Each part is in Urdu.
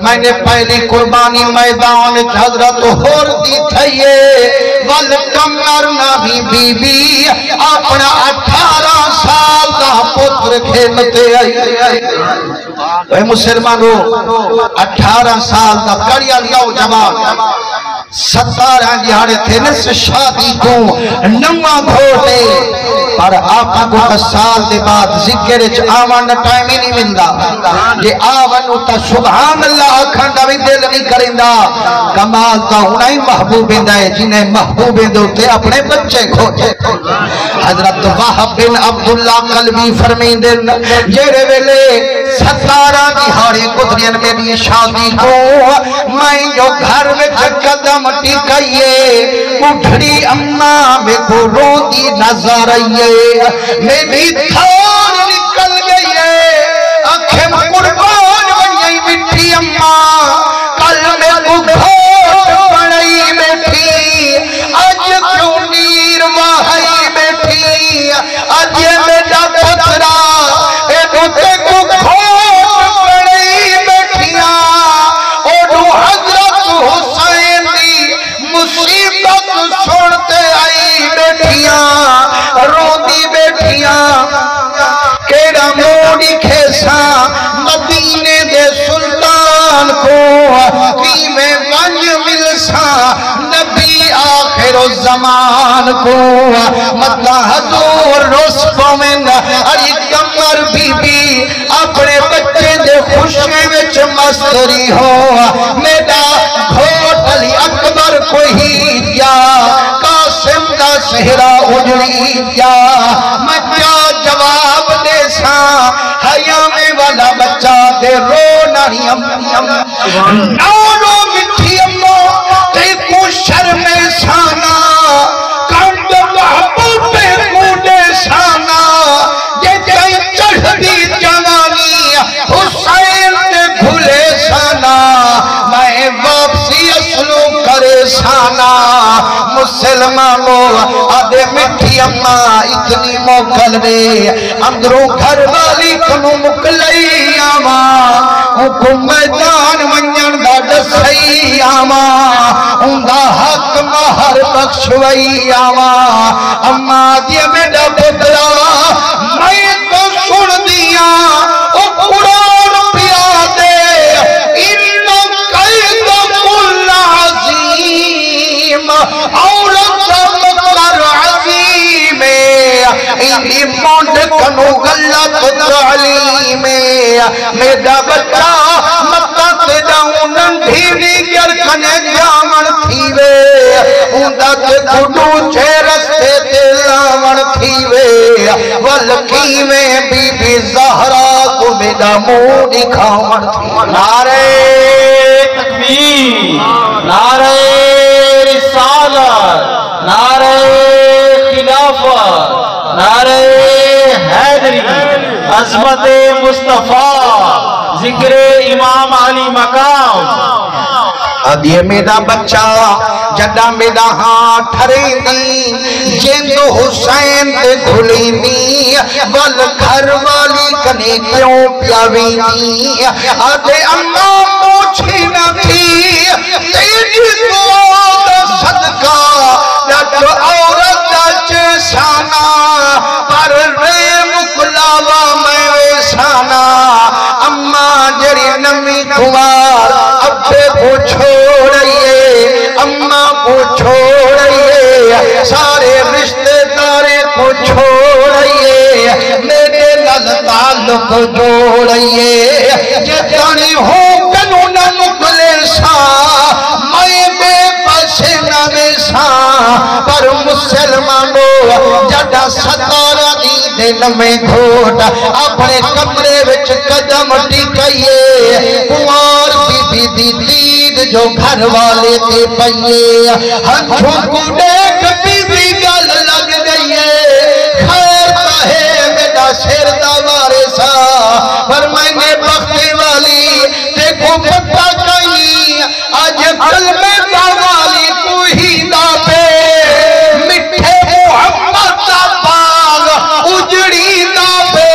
میں نے پہلی قربانی میدان حضرت ہور دی تھئیے والکمر نبی بی بی اپنا 18 سال دا پتر کھیلتے آئی اے مسلمانوں 18 سال دا کڑیا لیاؤ جوان 17 دیہاڑے تھے نس شادی کو نمہ گھوٹے پر آقا کو 10 سال دے بعد ذکر آوان ٹائم ہی نہیں ملدا یہ آوان تا سبحان اللہ کھنڈا بھی دل نہیں کرندہ کمال تا ہونا ہی محبوب ہے جنہیں محبوب ہوتے اپنے بچے کھوٹے حضرت وحب بن عبداللہ قلبی فرمین دن جیرے ویلے 17 دیہاڑے گزرین میری شادی کو میں جو گھر میں قدم ٹکائیے اٹھڑی اماں میں کو رو دی نظر آئیے میری تھار نکل گئی آنکھیں قربان بنی مٹھی اماں کل میں کو گھوٹ بڑھائی بیٹھی آج کیوں نیر وہائی بیٹھی آج میرا پترا اے دوتے کو گھوٹ بڑھائی بیٹھیا اوڑو حضرت حسین دی مصیبت سنتے آئی بیٹھیا رو دی بیٹھیا کیڑا موڑی کھیسا مدینے دے سلطان کو کی میں ونج ملسا نبی آخر الزمان کو مطلع حضور رسکو میں اری کمر بی بی اپنے بچے دے خوشی وچ مستری ہو میرا گھوٹ علی اکبر کو ہی دیا قاسم دا سہرہ اجڑی دیا میں کیا جواب دے سا حیامے والا بچہ دے رو ناری نارو مٹھی امو تے کو شرم سانا کانڈ محبوب پہ کوڈے سانا یہ جائے چڑھ دی جوانی حسین تے کھلے سانا میں واپسی اسلو کرے سانا مسلمانوں آدھے مٹھی اماں اتنی موکل دے اندروں گھر والی کنو مکلئی آماں حکم میدان منجن دا دسئی آماں اندہ حق مہر بخشوئی آماں اماں دیے میڈا پترا میں تو سن دیا او قرآن پیا دے انہوں قید کل عظیم عورت مقر عظیم انہی مونڈ کنو غلط تعلیم میرا بچہ مطا تے جاؤنن دھیلی گر کنے جامن تھیوے اندہ تے گھڑو چھے رستے تے لامن تھیوے والکیوے بی بی زہرہ کو میرا منہ دکھاون تھیوے نعرہ تکبیر نعرہ رسالت نعرہ خلافت نعرہ حیدری عظمت مصطفیٰ ذکر امام علی مقام ادھے میرا بچہ جڈا میرا ہاں ٹھرے دی جیندو حسین تے گھلی دی وال گھر والی کنے کیوں پیاوی دی ادھے اماں پوچھی نہ تھی تیری دعا دا صدقہ ڈاکٹر عورت دا چیسانا پر رے مکلاوا میں ویسانا اماں جری نمی کمار ابے کو چھوڑئیے اماں کو چھوڑئیے سارے رشتے دارے کو چھوڑئیے میرے لگ تعلق جوڑئیے جتانی ہو کنو نہ مکلے سا میں بے پسے نہ ویسا پر مسلمانوں جڑا 17 دن میں گھوٹ اپنے کمرے وچ قدم ٹکائیے کمار بی بی دی دید جو گھر والے تے پئیے ہنچوں کو دیکھ بی بی گل لگ گئیے خیر کہے میرا سر دا وارثا پر میں نے بختی والی تے کو پتہ کہیں آج کل میں دا والی تو ہی دا پہ مٹھے محمد دا باغ اجڑی دا پہ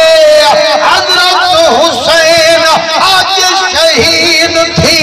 حضرت حسین آج شہید تھی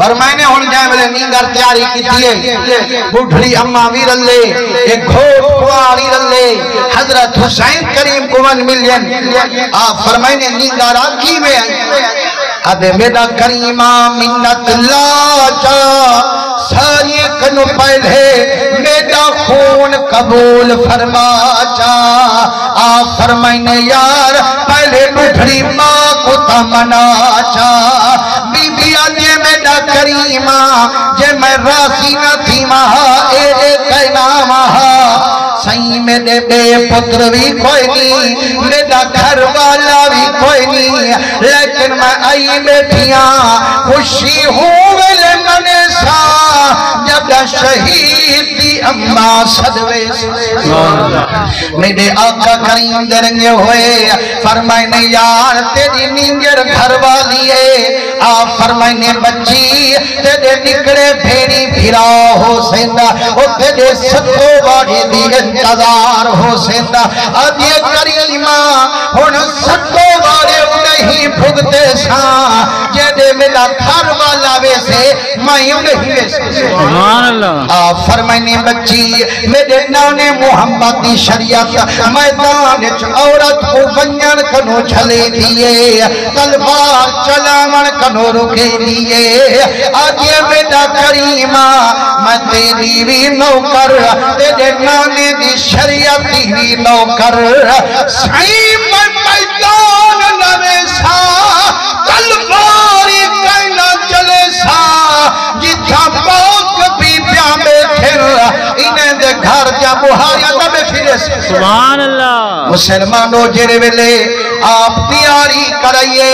فرمائنے ہون جائے بلے نیندر تیاری کی دیئے بڑھڑی اممہ بھی رلے ایک گھوٹ کواری رلے حضرت حسین کریم کو من ملین آپ فرمائنے نیندر آکی میں ادھے میرا کریمہ منت لا جا ساری کنو پہلے میرا خون قبول فرما جا آپ فرمائنے یار پہلے بڑھڑی ماں کو تمنا جا بی بی آجے میرا کریمہ جے میں راسی نہ تھی مہا اے کہنا مہا سائیں میرے بے پتر بھی کوئی نہیں میرا گھر والا بھی کوئی نہیں لیکن میں آئی بیٹھیاں خوشی ہوں ویلے منے سا جب شہید دی اماں صدوے میرے آقا کریم درنگے ہوئے فرمائنے یار تیری نیندر گھر والی ہے آپ فرمائنے بچی تیرے نکڑے بھیڑی بھیرا ہو سیندہ وہ تیرے ستو باڑی دی انتظار ہو سیندہ آدھی کریمہ ہن ستو باڑے نہیں بھگتے ساں جیدے میرا گھر والا ویسے میں نہیں ویسے سبحان اللہ آپ فرمائنے بچی میرے نانے محمد دی شریعت میدان عورت کو ونجن کنو جھلے دیئے تلوار چلاون کنو رکے دیئے آجے میرا کریمہ میں تیری بھی نوکر تیرے نانے دی شریعت بھی نوکر سائیں میں میدان نوے سا تلواری کہنا چلے سا جتھا پاک بھی پیامے پھر انہیں دے گھر جا بہاریا دبے پھرے سے سبحان اللہ مسلمانوں جرے ویلے آپ تیاری کرائیے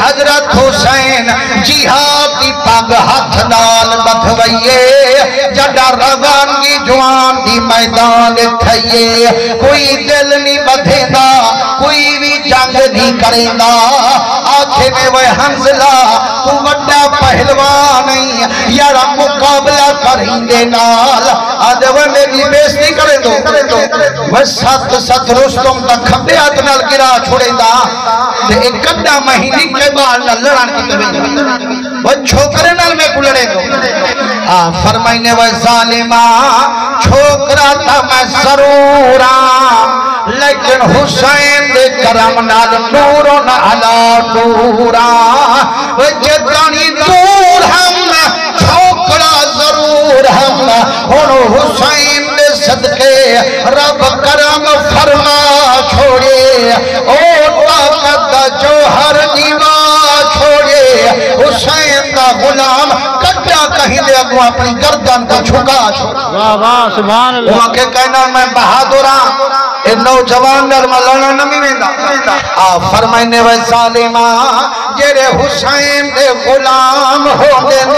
حضرت حسین جہاد دی پاگ ہاتھ نال بدھوئیے جڑا روانگی جوان دی میدان تھئیے کوئی دل نہیں بدھے دا کوئی بھی جنگ نہیں کرے دا آنکھیں میں وہ حنزلہ تو وڈا پہلوان نہیں یارا مقابلہ کریں دے نال آدھے وہ میری بیستی کرے دو وہ ست رستم تا کھبے ہاتھ نال گرا چھوڑے دا ایک کڈا مہینی کے بعد لڑان کی طبیعت وہ چھوکرے نال میں کلڑے دو فرمائنے وہ ظالمہ چھوکرا تا میں ضرورا لیکن حسین دے کرم نال نورن علا نورا وہ جتانی دور ہم چھوکرا ضرور ہم اور حسین دے صدقے رب کرم فرما چھوڑے او طاقت جو ہر دیوا چھوڑے حسین دا غلام کٹا کہیں دے اگو اپنی گردن کو جھکا چھوڑا واہ واہ سبحان اللہ وہاں کے کہنا میں بہادران اے نوجوان در ملنا نمی ویندہ آپ فرمائنے و ظالمہ جیرے حسین دے غلام ہو دن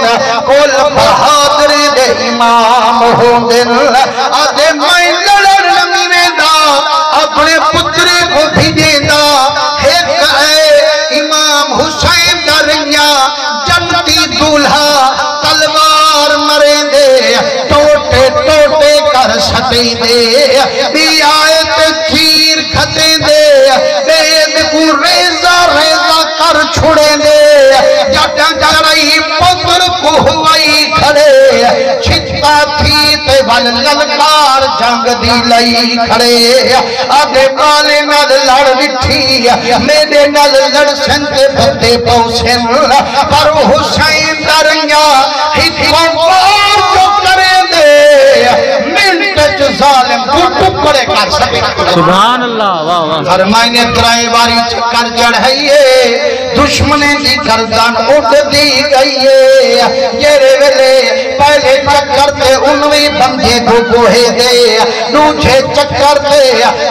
کل بہادری دے امام ہو دن آدھے میں لڑر نمی ویندہ اپنے پتری کو بھی دیندہ ایک اے امام حسین درنیا جنتی دولہا تلوار مرے دے ٹوٹے ٹوٹے کر سٹی دے بھی آیت چیر کھتے دے بید کو ریزہ ریزہ کر چھوڑے دے جٹا جرائی پتر کو ہوئی کھڑے چھتا تھی تے بل للکار جنگ دی لئی کھڑے آدھے بالے نال لڑ بٹھی میرے نال لڑ سنتے بھتے پوسن پر حسین درنیا حکم بار جو کرے دے منٹ ظالم کو ٹکڑے کر سکے سبحان اللہ واہ واہ فرمائنے ترائی باری چکر جڑھائیے دشمنے دی گردن اٹھ دی گئیے جیرے ویلے پہلے چکر تے انوی بندے کو گوہے دے دوجھے چکر تے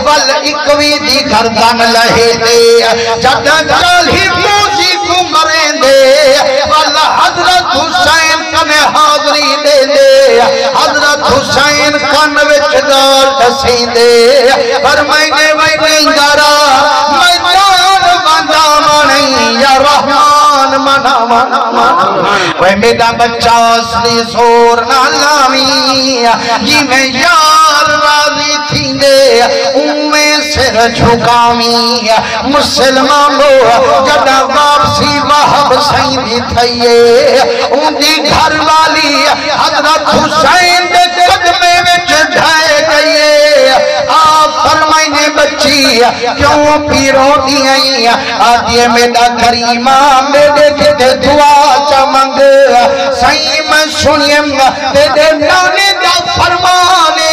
ول اکوی دی گردن لہے دے جڑا چالی موزی کو مرے دے والا حضرت حسین کنے حاضری دے دے حضرت حسین کن وچ دار دسی دے فرمائنے وینے دارا میدان بندہ منی یا رحمان منا منا منا وے میرا بچہ اصلی زور نہ لامی جی میں یار راضی تھی دے اوے سر جھکاویں مسلمانوں جڑا واپسی وہب سائیں دی تھئیے ان دی گھر والی حضرت حسین دے قدمے وچ ڈھائے گئیے آپ فرمائنے بچی کیوں پیرو دیئیں آدھے میڈا کریمہ میڈے کتے دعا چمنگ سائیں میں سنیم تیرے نانے دا فرمانے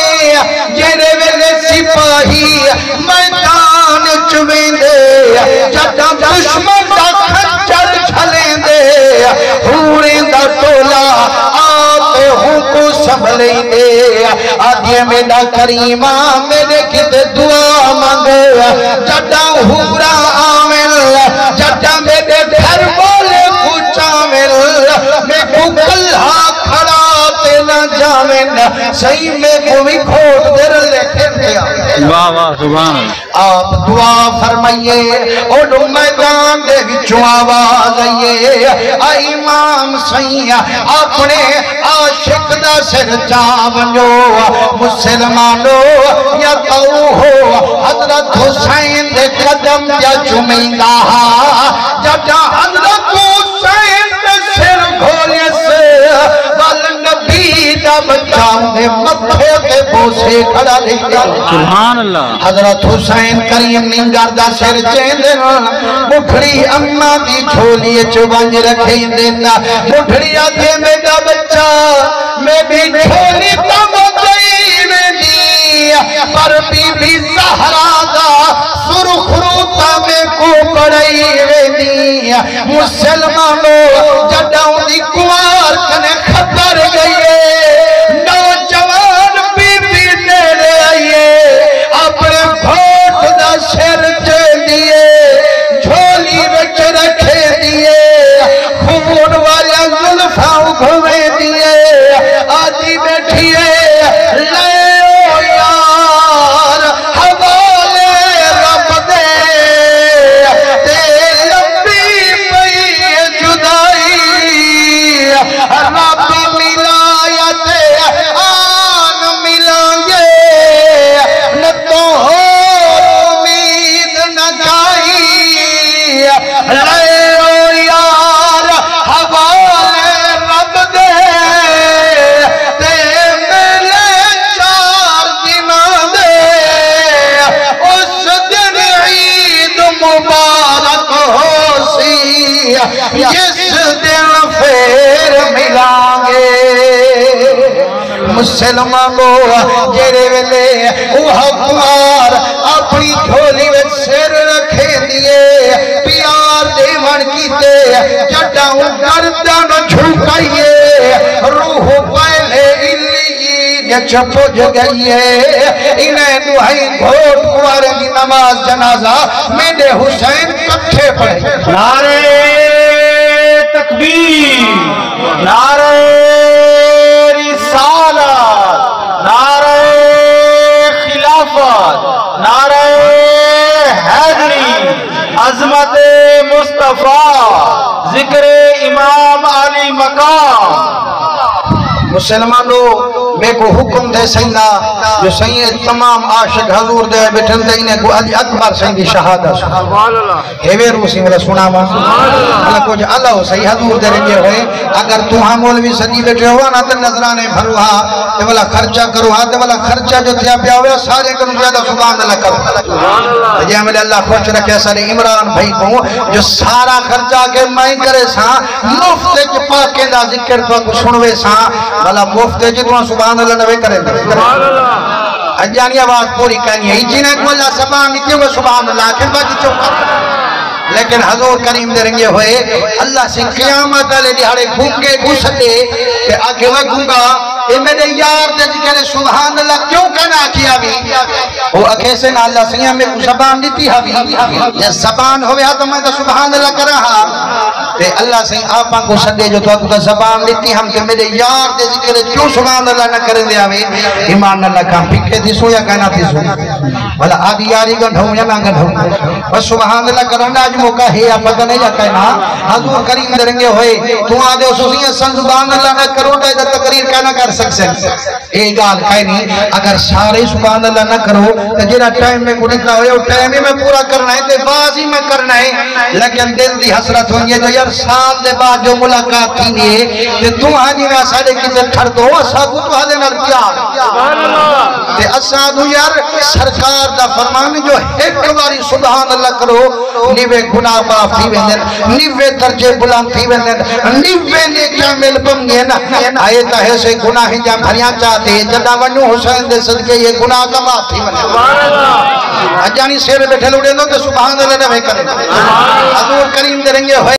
جیرے ویلے سپاہی میدان چویں دے جٹا دشمن دا خنجر چھلیں دے ہوریں دا ٹولا آتے ہوں کو سنبھلیں دے آدھے میڈا کریمہ میرے کتے دعا مانگے جٹا ہورا آمل جٹا میرے گھر بولے کچھ آمل میں کو کلہا کھڑا نہ جامن صحیح میں کوئی کھوٹ در لیکن دیا واہ واہ سبحان اللہ آپ دعا فرمائیے اور میدان دے وچوں آواز آئیے امام صحیح اپنے عاشق دا سر چاونجو مسلمانو یا تو ہو حضرت حسین دے قدم یا چمیندہ جٹا حضرت حسین دے سر گھولے سے بچاؤں دے مدھے کے بوسے کھڑا لکھا سبحان اللہ حضرت حسین کریم ننگر دا سر چیندن مٹھڑی اممہ دی چھولی چوبانج رکھیں دینا مٹھڑی آدھے میرا بچہ میں بھی چھولی تم گئی میں دی پر بی بی زہرا دا سرخ روتا میں کو پڑھائی میں دی مسلمانوں جڑاؤں دی کوار کنے خبر گئی سر چے دیئے جھولی بچ رکھے دیئے خون والا ظلفاں گھوے دیئے آدھی بیٹھیے لے یار حوالے رب دے تے لمبی پئی جدائی رب ملایت آن ملائیں گے نہ تو ہو جس دن پھر ملانگے مسلمانوں جیرے ویلے وہ پوار اپنی جھولی میں سر رکھے دیئے پیار دیوان کیتے جٹاؤں گردن جھوکائیے روح پہلے اللی چپوج گئی ہے انہیں دعائی گھوٹ پوار کی نماز جنازہ میرے حسین کٹھے پڑے نعرہ تکبیر نعرہ رسالت نعرہ خلافت نعرہ حیدری عظمت مصطفیٰ ذکر امام علی مقام مسلمانوں میں کو حکم دے سینا جو سید تمام عاشق حضور دے بیٹھن دے انہیں کو علی اکبر سیدی شہادت سبحان اللہ ہیوے روسی والا سنا ما اللہ کچھ اللہ ہو صحیح حضور دے رنجے ہوئے اگر تو ہاں مولوی صدی بیٹھے ہوا نا تو نظرانے بھرو ہاں تے والا خرچہ کرو ہاں تے والا خرچہ جو تھیا پیا ہوئے سارے کروں زیادہ سبحان اللہ کرو جی ہمیں اللہ خوش رکھے سارے عمران بھائی کو جو سارا خرچہ کے مائیں کرے ساں مفت چپا کے دا ذکر تو کو سنوے ساں والا مفت جتوان سبحان اللہ نوے کرے سبحان اللہ اجانی آواز پوری کہنی ہے جنہیں کو اللہ سبحان نہیں کیوں سبحان اللہ آخر باقی چوکا لیکن حضور کریم دے رنگے ہوئے اللہ سے قیامت علیہ دیہاڑے گھونگے گھستے کہ آگے وگھونگا اے میرے یار دے ذکر سبحان اللہ کیوں کہنا کیا بھی وہ اکھے سے نا اللہ سیاں میں کو زبان دیتی بھی یہ زبان ہوئے تو میں تو سبحان اللہ کر رہا تے اللہ سے آپاں کو سدے جو تو اکھے زبان دیتی ہم کہ میرے یار دے ذکر کیوں سبحان اللہ نہ کریں دیا بھی ایمان اللہ کا پھکے تھی سو یا کہنا تھی سو بھلا آدھی یاری گنڈھوں یا نہ گنڈھوں بس سبحان اللہ کرنا آج موقع ہے یا پتہ نہیں یا کہنا حضور کریم دے رنگے ہوئے تو آدھے اسوسیاں سن سبحان اللہ نہ کرو دے تقریر کہنا کر سکتے ہیں ایک گال کہہ نہیں اگر سارے سبحان اللہ نہ کرو تو جیرا ٹائم میں کو نکلا ہوئے وہ ٹائم ہی میں پورا کرنا ہے تو بازی میں کرنا ہے لیکن دل دی حسرت ہوئی ہے جو یار سال دے بعد جو ملاقات تھی نہیں تو تو آنی میں سارے کتے تھڑ دو اسا کو تو آدھے نر پیار تے اسا دو یار سرکار دا فرمان جو ایک باری سبحان اللہ کرو نیوے گناہ معاف تھی ویندن نیوے درجے بلند تھی ویندن نیوے نیکیاں مل بم گئے نا آئے تاہے سے گناہ جا بھریاں چاہتے ہیں جدا ونو حسین دے صدقے یہ گناہ کا معاف تھی ویندن اجانی سیر بیٹھے لوڑے دو کہ سبحان اللہ نہ کریں حضور کریم دے رنگے ہوئے